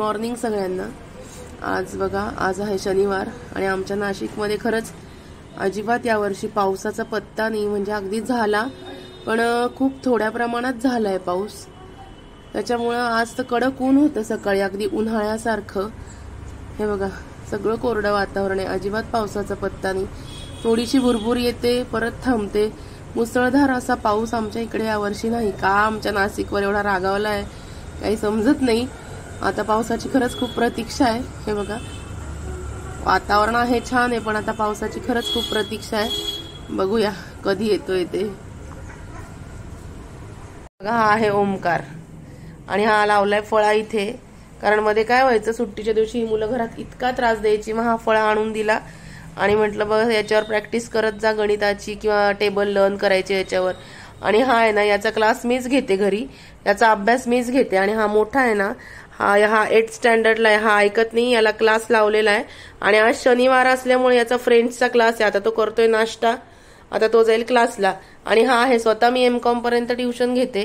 Morning सगळ्यांना। आज बघा, आज आहे शनिवार आणि आमच्या नाशिकमध्ये खरंच अजिबात यावर्षी पावसाचा पत्ता नाही। म्हणजे अगदी झाला पण खूप थोड्या प्रमाणात झालाय पाऊस। त्याच्यामुळे आज तर कडक ऊन होतं सकाळी, अगदी उन्हाळ्यासारखं। हे बघा, सगळं कोरडं वातावरण आहे, अजिबात पावसाचा पत्ता नाही। थोडीशी भुरभुर येते, परत थांबते। मुसळधार असा पाऊस आमच्या इकडे यावर्षी नाही। का आमच्या नाशिकवर एवढा रागावला आहे काही समजत नाही। आता पावसाची खरंच खूप प्रतीक्षा आहे। हे बघा, वातावरण आहे छान आहे, पण आता पावसाची खरंच खूप प्रतीक्षा आहे। बघूया कधी येतोय ते। बघा, हा आहे ओमकार आणि हा लावलाय फळा इथे। कारण मध्ये काय व्हायचं, सुट्टीच्या दिवशी ही मुलं घरात इतका त्रास द्यायची, मग हा फळा आणून दिला आणि म्हटलं बघ याच्यावर प्रॅक्टिस करत जा गणिताची किंवा टेबल लर्न करायचे याच्यावर। आणि हा आहे ना, याचा क्लास मीच घेते घरी, याचा अभ्यास मीच घेते। आणि हा मोठा आहे ना, हा 8th स्टँडर्डला आहे, हा ऐकत नाही, याला क्लास लावलेला आहे। आणि आज शनिवार असल्यामुळे याचा फ्रेंड्सचा क्लास आहे। आता तो करतोय नाश्ता, आता तो जाईल क्लासला। आणि हा आहे स्वतः मी M.Com पर्यंत ट्युशन घेते,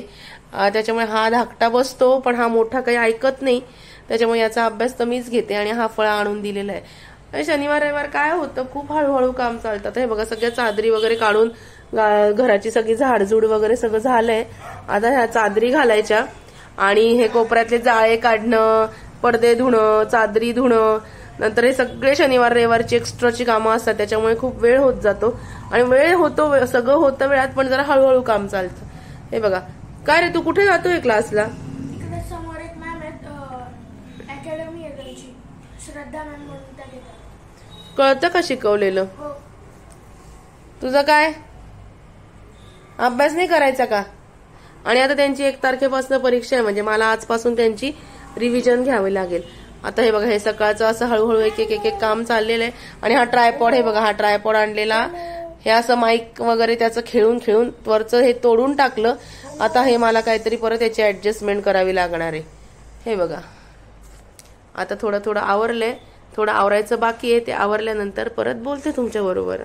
त्याच्यामुळे हा धाकटा बसतो, पण हा मोठा काही ऐकत नाही, त्याच्यामुळे याचा अभ्यास तर मीच घेते। आणि हा फळा आणून दिलेला आहे। शनिवार रविवार काय होतं, खूप हळूहळू काम चालतात। हे बघा, सगळ्या चादरी वगैरे काढून घराची सगळी झाडझूड वगैरे सगळं झालंय। आता ह्या चादरी घालायच्या आणि हे कोपऱ्यातले जाळे काढणं, पडदे धुणं, चादरी धुणं, नंतर हे सगळे शनिवार रविवारची एक्स्ट्राची कामं असतात। त्याच्यामुळे खूप वेळ होत जातो आणि वेळ होतो, सगळं होतं वेळात, पण जरा हळूहळू काम चालतं। हे बघा, काय रे तू कुठे जातोय क्लासला? समोर एक मॅम आहेत, अकॅडमी आहे त्यांची, श्रद्धा मॅम म्हणून त्या घेतात। कळतं का शिकवलेलं? तुझं काय अभ्यास नाही करायचा का? आणि आता त्यांची 1 तारखेपासून परीक्षा आहे, म्हणजे मला आजपासून त्यांची रिव्हिजन घ्यावी लागेल। आता हे बघा, हे सकाळचं असं हळूहळू एक एक काम चाललेलं आहे। आणि हा ट्रायपॉड, हे बघा, हा ट्रायपॉड आणलेला, हे असं माईक वगैरे त्याचं खेळून खेळून वरचं हे तोडून टाकलं। आता हे मला काहीतरी परत याची ऍडजस्टमेंट करावी लागणार आहे। हे बघा, आता थोडं थोडं आवरलंय, थोडं आवरायचं बाकी आहे, ते आवरल्यानंतर परत बोलते तुमच्या बरोबर।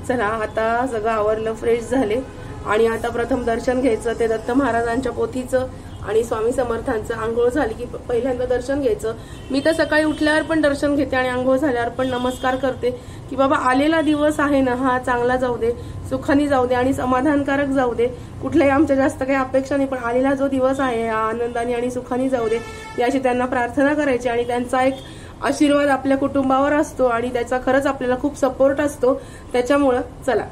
चला, आता सगळं आवरलं, फ्रेश झाले आणि आता प्रथम दर्शन घ्यायचं, ते दत्त महाराजांच्या पोथीचं आणि स्वामी समर्थांचं। आंघोळ झाली की पहिल्यांदा दर्शन घ्यायचं। मी तर सकाळी उठल्यावर पण दर्शन घेते आणि आंघोळ झाल्यावर पण नमस्कार करते की बाबा आलेला दिवस आहे ना, हा चांगला जाऊ दे, सुखाने जाऊ दे आणि समाधानकारक जाऊ दे। कुठल्याही आमच्या जास्त काही अपेक्षा नाही, पण आलेला जो दिवस आहे हा आनंदाने आणि सुखाने जाऊ दे, याची त्यांना प्रार्थना करायची। आणि त्यांचा एक आशीर्वाद आपल्या कुटुंबावर असतो आणि त्याचा खरंच आपल्याला खूप सपोर्ट असतो। त्याच्यामुळं चला,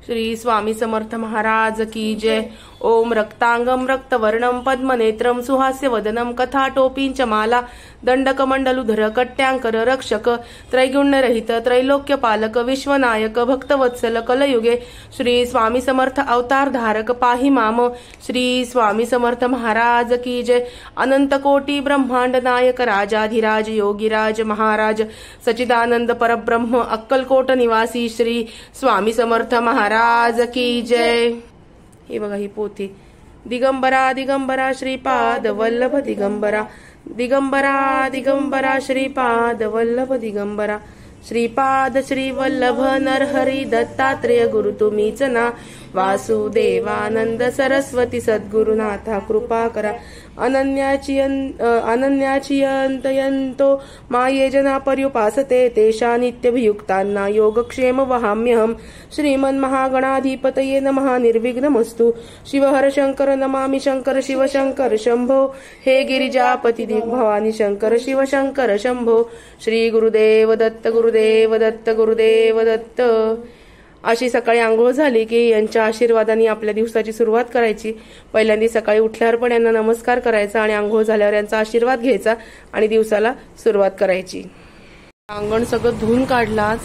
श्री स्वामी समर्थ महाराज की जय। ओम रक्तांगम रक्तवर्णम पद्मनेत्रम सुहास्य वदनम कथाटोपींच माला दंडकमंडलुधर कट्यांकर रक्षक त्रैगुण्यरहित त्रैलोक्य पालक विश्वनायक भक्तवत्सल कलयुगे श्री स्वामी समर्थ अवतार धारक पाहि माम। श्री स्वामी समर्थ महाराज की जय। अनंत कोटी ब्रह्मांड नायक राजाधिराज योगीराज महाराज सचिदानंद परब्रह्म अक्कलकोट निवासी श्री स्वामी समर्थ महाराज की जय। हे बघा, ही पोथी, दिगंबरा दिगंबरा श्रीपाद वल्लभ दिगंबरा, दिगंबरा दिगंबरा श्रीपाद वल्लभ दिगंबरा, श्रीपाद श्री वल्लभ नरहरी दत्तात्रेय गुरु तुम्हीच ना, वासुदेवानंद सरस्वती सद्गुरुनाथा कृपा करा। अनन्याची अंतयंतो माये जना पर्युपासते तेषा नित्यभियुक्तांना योगक्षेम वहाम्यहम। श्रीमन् महागणाधिपतये नमः। निर्विघ्नमस्तु। शिवहर शंकर नमामि शंकर शिव शंकर शंभो। हे गिरिजापती भवानी शंकर शिव शंकर शंभो। श्री गुरुदेव दत्त गुरुदेव दत्त गुरुदेव दत्त। अशी सकाळी आंघोळ झाली की यांच्या आशीर्वादाने आपल्या दिवसाची सुरुवात करायची। पहिल्यांदा सकाळी उठल्यावर पण यांना नमस्कार करायचा आणि आंघोळ झाल्यावर यांचा आशीर्वाद घ्यायचा आणि दिवसाला सुरुवात करायची। अंगण सगळं धुवून काढलं, आज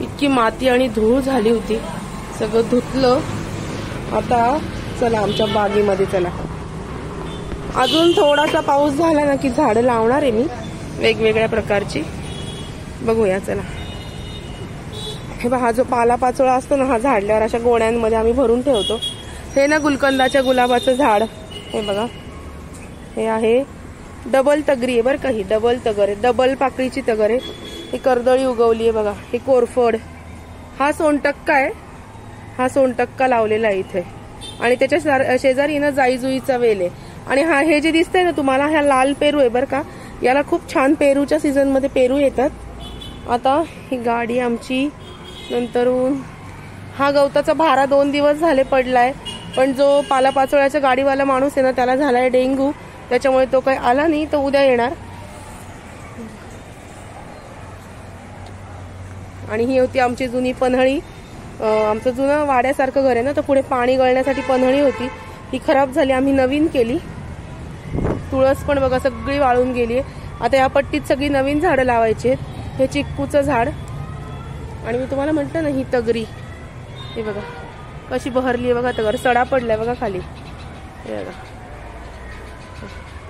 इतकी माती आणि धूळ झाली होती, सगळं धुतलं। आता चला आमच्या बागेमध्ये, चला अजून थोडासा पाऊस झाला ना की झाडं लावणार आहे मी वेगवेगळ्या प्रकारची, बघूया चला। हे बघा, हा जो पालापाचोळा असतो ना, हा झाडल्यावर अशा गोण्यांमध्ये आम्ही भरून ठेवतो। हे ना गुलकंदाच्या गुलाबाचं झाड, हे बघा, हे आहे डबल तगरी आहे बरं का, ही डबल तगर आहे, डबल पाकळीची तगर आहे। ही कर्दळी उगवली आहे बघा, हे कोरफड, हा सोनटक्का आहे, हा सोनटक्का लावलेला आहे इथे। आणि त्याच्या शेजारी ना जाईजुईचा वेल आहे। आणि हा हे जे दिसतंय ना तुम्हाला, हा लाल पेरू आहे बरं का. याला खूप छान पेरूच्या सीझन मध्ये पेरू येतात. आता ही गाडी आमची नंतरून हा गवताचा भारा 2 दिवस झाले पडलाय, पण जो पालापाचोळ्याचा गाडीवाला माणूस आहे ना त्याला झालाय डेंग्यू, त्याच्यामुळे तो काही आला नाही, तो उद्या येणार. आणि ही होती आमची जुनी पन्हाळी. आमचं जुनं वाड्यासारखं घर आहे ना, तर पुढे पाणी गळण्यासाठी पन्हाळी होती, ती खराब झाली, आम्ही नवीन केली. तुळस पण बघा सगळी वाळून गेली. आता या पट्टीत सगळी नवीन झाडं लावायची आहेत. हे चिक्कूचं झाड, आणि मी तुम्हाला म्हटलं ना ही तगरी, हे बघा कशी बहरली आहे बघा, तगर सडा पडलाय बघा खाली, हे बघा.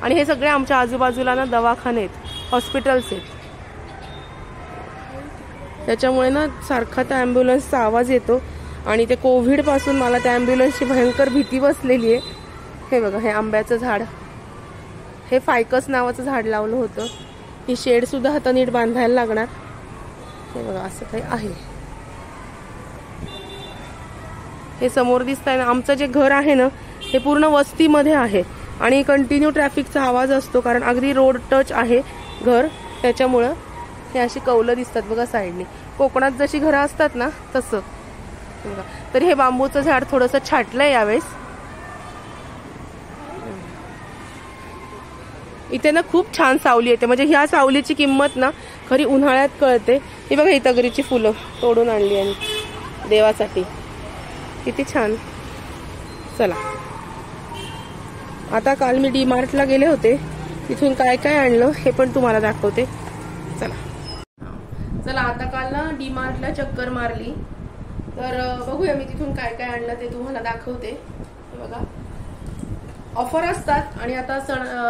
आणि हे सगळे आमच्या आजूबाजूला ना दवाखाने आहेत, हॉस्पिटल्स आहेत, त्याच्यामुळे ना सारखा त्या ॲम्ब्युलन्सचा आवाज येतो. आणि ते कोविड पासून मला त्या ॲम्ब्युलन्सची भयंकर भीती बसलेली आहे. हे बघा हे आंब्याचं झाड, हे फायकस नावाचं झाड लावलं होतं. ही शेड सुद्धा आता नीट बांधायला लागणार. हे बघा असं काही आहे. हे समोर दिसतंय ना आमचं जे घर आहे ना, हे पूर्ण वस्तीमध्ये आहे आणि कंटिन्यू ट्रॅफिकचा आवाज असतो, कारण अगदी रोड टच आहे घर, त्याच्यामुळं हे अशी कौलं दिसतात बघा साईडनी. कोकणात जशी घरं असतात ना तसं बघा. तर हे बांबूचं झाड थोडंसं छाटलंय यावेळेस. इथे ना खूप छान सावली येते, म्हणजे ह्या सावलीची किंमत ना खरी उन्हाळ्यात कळते. ही बघा ही तगरीची फुलं तोडून आणली आणि देवासाठी, किती छान. चला आता काल मी डीमार्टला गेले होते, तिथून काय काय आणलं हे पण तुम्हाला दाखवते. चला आता काल ना डीमार्टला चक्कर मारली, तर बघूया मी तिथून काय काय आणलं ते तुम्हाला दाखवते. बघा ऑफर असतात, आणि आता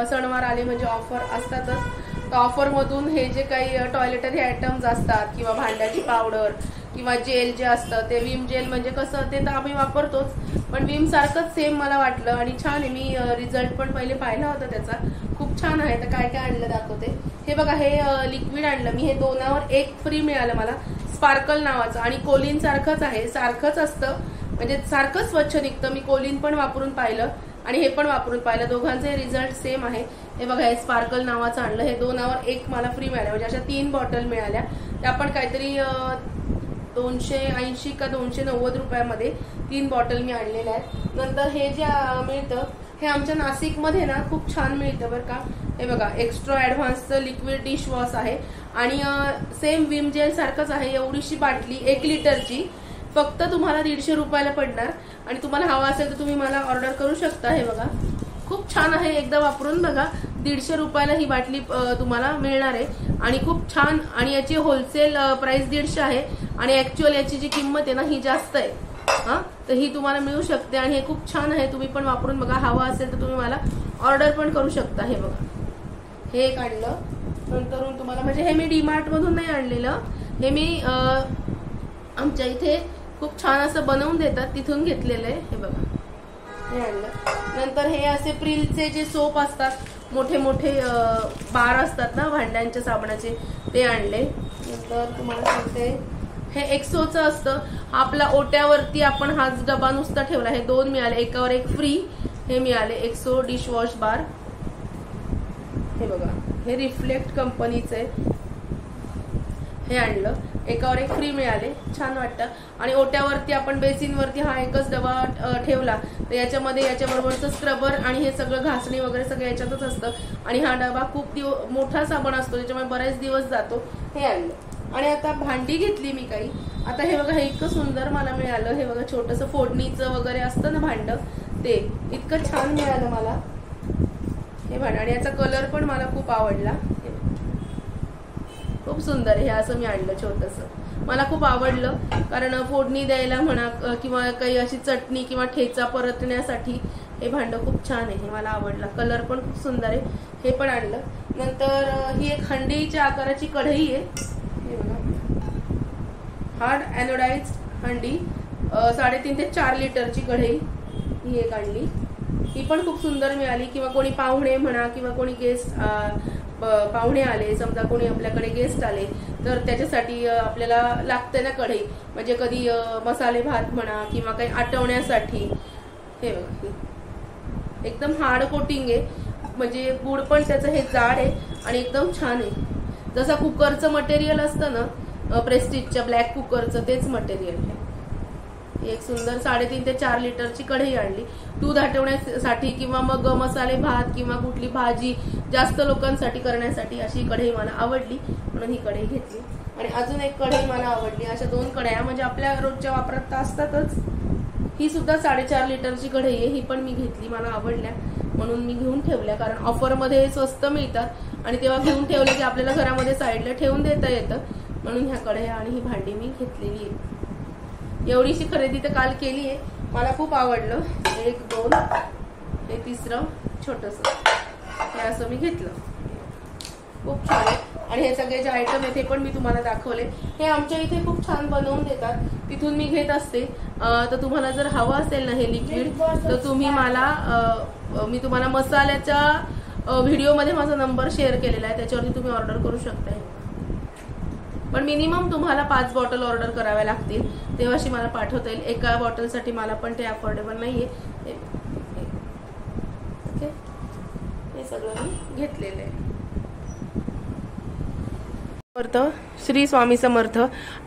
सणवार आले म्हणजे ऑफर असतातच. तर ऑफरमधून हे जे काही टॉयलेटरी आयटम्स असतात, किंवा भांड्याची पावडर, किंवा जेल जे असतं ते विम जेल, म्हणजे कसं ते तर आम्ही वापरतोच, पण विम सारखंच सेम मला वाटलं आणि छान आहे. मी रिझल्ट पण पहिले पाहिला होता त्याचा, खूप छान आहे. तर काय काय आणलं दाखवते. हे बघा हे लिक्विड आणलं मी, हे 2वर 1 फ्री मिळालं मला, स्पार्कल नावाचं, आणि कोलिन सारखंच आहे, सारखंच असतं, म्हणजे सारखं स्वच्छ निघतं. मी कोलिन पण वापरून पाहिलं आणि हे पण वापरून पाहिलं, दोघांचे रिझल्ट सेम आहे. हे बघा हे स्पार्कल नावाचं आणलं, हे 2वर 1 मला फ्री मिळालं, म्हणजे अशा 3 बॉटल मिळाल्या. त्या पण काहीतरी 280 का 290 रुपयामध्ये 3 बॉटल मी आणलेल्या आहेत. नंतर हे जे मिळतं हे आमच्या नाशिकमध्ये ना खूप छान मिळतं बरं का. हे बघा एक्स्ट्रा ॲडव्हान्सचं लिक्विड डिश वॉश आहे, आणि सेम विम जेल सारखंच आहे. एवढीशी बाटली 1 लिटरची, फक्त तुम्हाला 150 रुपयाला पडणार. आणि तुम्हाला हवा असेल तर तुम्ही मला ऑर्डर करू शकता. हे बघा खूप छान आहे, एकदा वापरून बघा. 150 रुपयाला ही बाटली तुम्हाला मिळणार आहे, आणि खूप छान. आणि याची होलसेल प्राइस 150 आहे, आणि ऍक्च्युअल याची जी किंमत आहे ना ही जास्त आहे. तर ही तुम्हाला मिळू शकते, आणि हे खूप छान आहे. तुम्ही पण वापरून बघा, हवा असेल तर तुम्ही मला ऑर्डर पण करू शकता. हे बघा हे एक आणलं. नंतर तुम्हाला, म्हणजे हे मी डीमार्ट मधून नाही आणलेलं, हे मी आमच्या इथे खूप छान असं बनवून देतात तिथून घेतलेलं आहे. हे बघा हे आणलं. नंतर हे असे प्रिलचे जे सोप असतात, मोठे मोठे बार असतात ना भांड्यांच्या साबणाचे, ते आणले. नंतर तुम्हाला सांगते हे एक्सोचं असतं, आपला ओट्यावरती आपण हाच डबा नुसता ठेवला. हे 2 मिळाले, 1वर 1 फ्री हे मिळाले. एक्सो डिशवॉश बार. हे बघा हे रिफ्लेक्ट कंपनीचं आहे, हे आणलं. 1वर 1 फ्री मिळाले, छान वाटतं. आणि ओट्यावरती आपण बेसिनवरती हा एकच डबा ठेवला तर याच्यामध्ये याच्याबरोबरचं स्क्रबर आणि हे सगळं घासणी वगैरे सगळं याच्यातच असतं. आणि हा डबा खूप मोठा साबण असतो, त्याच्यामुळे बरेच दिवस जातो. हे आणलं. आणि आता भांडी घेतली मी काही. आता हे बघा हे इतकं सुंदर मला मिळालं. हे बघा छोटंसं फोडणीचं वगैरे असतं ना भांड, ते इतकं छान मिळालं मला हे भांड. आणि याचा कलर पण मला खूप आवडला, खूप सुंदर. हे असं मी आणलं छोटंसं, मला खूप आवडलं, कारण फोडणी द्यायला म्हणा, किंवा काही अशी चटणी किंवा ठेचा परतण्यासाठी हे भांड खूप छान आहे. मला आवडलं, कलर पण खूप सुंदर आहे. हे पण आणलं. नंतर ही एक हंडीच्या आकाराची कढई आहे. हे बघा हार्ड एनोडाइज हंडी, 3.5 ते 4 लिटरची कढई ही एक आणली. ही पण खूप सुंदर मिळाली. किंवा कोणी पाहुणे म्हणा, किंवा कोणी गेस्ट पाहुणे आले, समजा कोणी आपल्याकडे गेस्ट आले तर त्याच्यासाठी आपल्याला लागते ना कढई, म्हणजे कधी मसाले भात म्हणा किंवा काही आटवण्यासाठी. हे बघा एकदम हार्ड कोटिंग आहे, म्हणजे गुड पण त्याचं हे जाड आहे आणि एकदम छान आहे. जसं कुकरचं मटेरियल असतं ना प्रेस्टिजच्या ब्लॅक कुकरचं, तेच मटेरियल आहे. एक सुंदर 3.5 ते 4 लिटरची कढई आणली दूध आटवण्यासाठी किंवा मग मसाले भात किंवा कुठली भाजी जास्त लोकांसाठी करण्यासाठी. अशी कढई मला आवडली म्हणून ही कढई घेतली. आणि अजून एक कढई मला आवडली. अशा 2 कढया म्हणजे आपल्या रोजच्या वापरात असतातच. ही सुद्धा 4.5 लिटरची कढई आहे. ही पण मी घेतली, मला आवडल्या म्हणून मी घेऊन ठेवल्या, कारण ऑफरमध्ये स्वस्त मिळतात आणि तेव्हा घेऊन ठेवले की आपल्याला घरामध्ये साईडला ठेवून देता येतं, म्हणून ह्या कढया आणि ही भांडी मी घेतलेली आहे. एवढीशी खरेदी तर काल केली आहे, मला खूप आवडलं. 1 2 हे 3रं छोटंसं हे असं मी घेतलं, खूप छान आहे. आणि हे सगळे जे आयटम आहे ते पण मी तुम्हाला दाखवले. हे आमच्या इथे खूप छान बनवून देतात, तिथून मी घेत असते. तर तुम्हाला जर हवं असेल ना हे लिक्विड तर तुम्ही मला मी तुम्हाला मसाल्याच्या व्हिडिओमध्ये माझा नंबर शेअर केलेला आहे, त्याच्यावरती तुम्ही ऑर्डर करू शकता. पण मिनिमम तुम्हाला 5 बॉटल ऑर्डर कराव्या लागतील, तेव्हाशी मला पाठवता येईल. एका बॉटलसाठी मला पण ते अफोर्डेबल नाहीये. ओके, हे सगळं मी घेतलेलं आहे. श्री स्वामी समर्थ.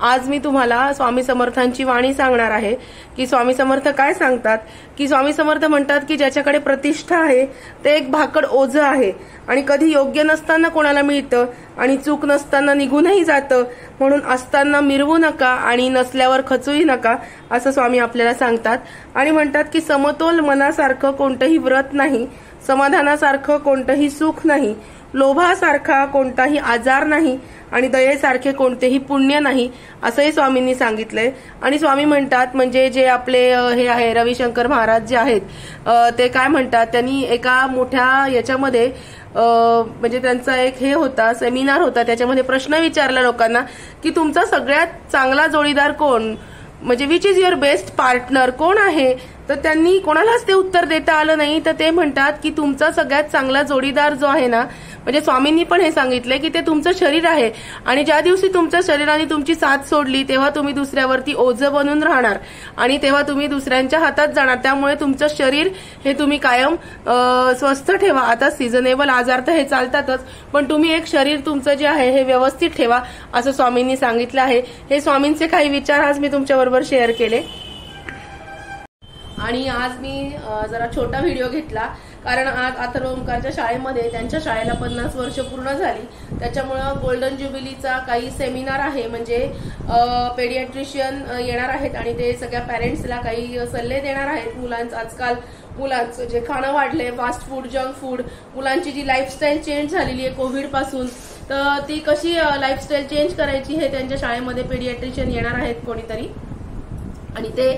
आज मी तुम्हाला स्वामी समर्थांची वाणी सांगणार आहे की स्वामी समर्थ काय सांगतात. की स्वामी समर्थ म्हणतात की ज्याच्याकडे प्रतिष्ठा आहे ते एक भाकड ओझं आहे आणि कधी योग्य नसताना कोणाला मिळतं आणि चूक नसताना निघूनही जातं, म्हणून असताना मिरवू नका आणि नसल्यावर खचूही नका, असं स्वामी आपल्याला सांगतात. आणि म्हणतात की समतोल मनासारखं कोणतंही व्रत नाही, समाधानासारखं कोणतंही सुख नाही, लोभासारखा कोणताही आजार नाही आणि दयेसारखे कोणतेही पुण्य नाही, असंही स्वामींनी सांगितलंय. आणि स्वामी म्हणतात म्हणजे जे आपले हे आहे रविशंकर महाराज जे आहेत ते काय म्हणतात, त्यांनी एका मोठ्या याच्यामध्ये म्हणजे त्यांचा एक हे होता सेमिनार होता, त्याच्यामध्ये प्रश्न विचारला लोकांना की तुमचा सगळ्यात चांगला जोडीदार कोण, म्हणजे which is your best partner, कोण आहे. तर त्यांनी कोणालाच ते उत्तर देता आलं नाही. तर ते म्हणतात की तुमचा सगळ्यात चांगला जोडीदार जो आहे ना, म्हणजे स्वामींनी पण हे सांगितलंय की ते तुमचं शरीर आहे आणि ज्या दिवशी तुमच्या शरीराने तुमची साथ सोडली तेव्हा तुम्ही दुसऱ्यावरती ओझं बनून राहणार आणि तेव्हा तुम्ही दुसऱ्यांच्या हातात जाणार. त्यामुळे तुमचं शरीर हे तुम्ही कायम स्वस्थ ठेवा. आता सिझनेबल आजार तर हे चालतातच, पण तुम्ही एक शरीर तुमचं जे आहे हे व्यवस्थित ठेवा, असं स्वामींनी सांगितलं आहे. हे स्वामींचे काही विचार आज मी तुमच्याबरोबर शेअर केले. आणि आज मी जरा छोटा व्हिडिओ घेतला कारण आज अथर्व ओंकारच्या शाळेमध्ये त्यांच्या शाळेला 50 वर्ष पूर्ण झाली, त्याच्यामुळं गोल्डन ज्युबिलीचा काही सेमिनार आहे. म्हणजे पेडियाट्रिशियन येणार आहेत आणि ते सगळ्या पॅरेंट्सला काही सल्ले देणार आहेत. मुलांचं आजकाल मुलांचं जे खाणं वाढलंय, फास्ट फूड, जंक फूड, मुलांची जी लाईफस्टाईल चेंज झालेली आहे कोविड पासून, तर ती कशी लाईफस्टाईल चेंज करायची हे त्यांच्या शाळेमध्ये पेडियाट्रिशियन येणार आहेत कोणीतरी आणि ते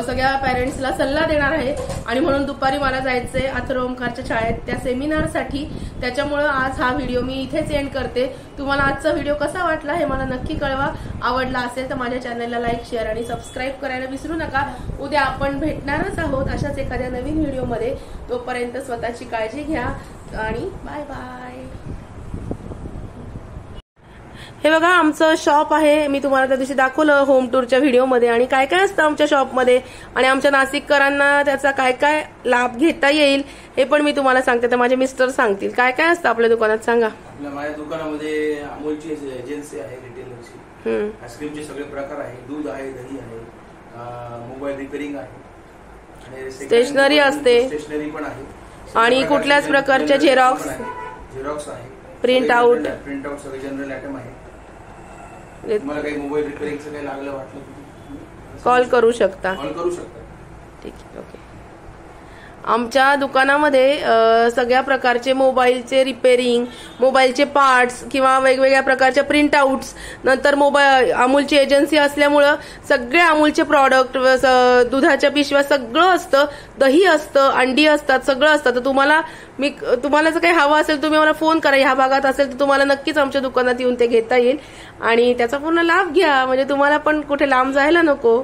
सगळ्या पॅरेंट्सला सल्ला देणार आहे. आणि म्हणून दुपारी मला जायचंय अथर्व ओंकारच्या शाळेत त्या सेमिनारसाठी, त्याच्यामुळं आज हा व्हिडिओ मी इथेच एंड करते. तुम्हाला आजचा व्हिडिओ कसा वाटला हे मला नक्की कळवा. आवडला असेल तर माझ्या चॅनलला लाईक, शेअर आणि सबस्क्राईब करायला विसरू नका. उद्या आपण भेटणारच आहोत अशाच एखाद्या नवीन व्हिडिओमध्ये. तोपर्यंत स्वतःची काळजी घ्या आणि बाय बाय. हे बघा आमचं शॉप आहे, मी तुम्हाला त्या दिवशी दाखवलं होम टूरच्या व्हिडिओमध्ये. आणि काय काय असतं आमच्या शॉपमध्ये आणि आमच्या नाशिककरांना त्याचा काय काय लाभ घेता येईल हे पण मी तुम्हाला सांगते. तर माझे मिस्टर सांगतील काय काय असतं आपल्या दुकानात. सांगा. माझ्या दुकानामध्ये अमूलची एजन्सी आहे, रिटेलरची, आईस्क्रीमचे सगळे प्रकार आहे, दूध आहे, दही आहे, मोबाईल रिपेअरिंग आहे, स्टेशनरी असते, स्टेशनरी पण आहे आणि कुठल्याच प्रकारच्या झेरॉक्स आहे, प्रिंट आउट सगळे जनरल आयटम आहे. तुम्हाला काही मोबाईल रिपेअरिंगचं काही लागलं वाटलं कॉल करू शकता. ठीक आहे. ओके. आमच्या दुकानामध्ये सगळ्या प्रकारचे मोबाईलचे रिपेअरिंग, मोबाईलचे पार्ट्स किंवा वेगवेगळ्या प्रकारच्या प्रिंट आउट्स, नंतर मोबाईल अमूलची एजन्सी असल्यामुळं सगळे अमूलचे प्रॉडक्ट, दुधाच्या पिशव्या सगळं असतं, दही असतं, अंडी असतात, सगळं असतं. तर तुम्हाला जर काही हवं असेल तुम्ही मला फोन करा. ह्या भागात असेल तर तुम्हाला नक्कीच आमच्या दुकानात येऊन ते घेता येईल आणि त्याचा पूर्ण लाभ घ्या, म्हणजे तुम्हाला पण कुठे लांब जायला नको.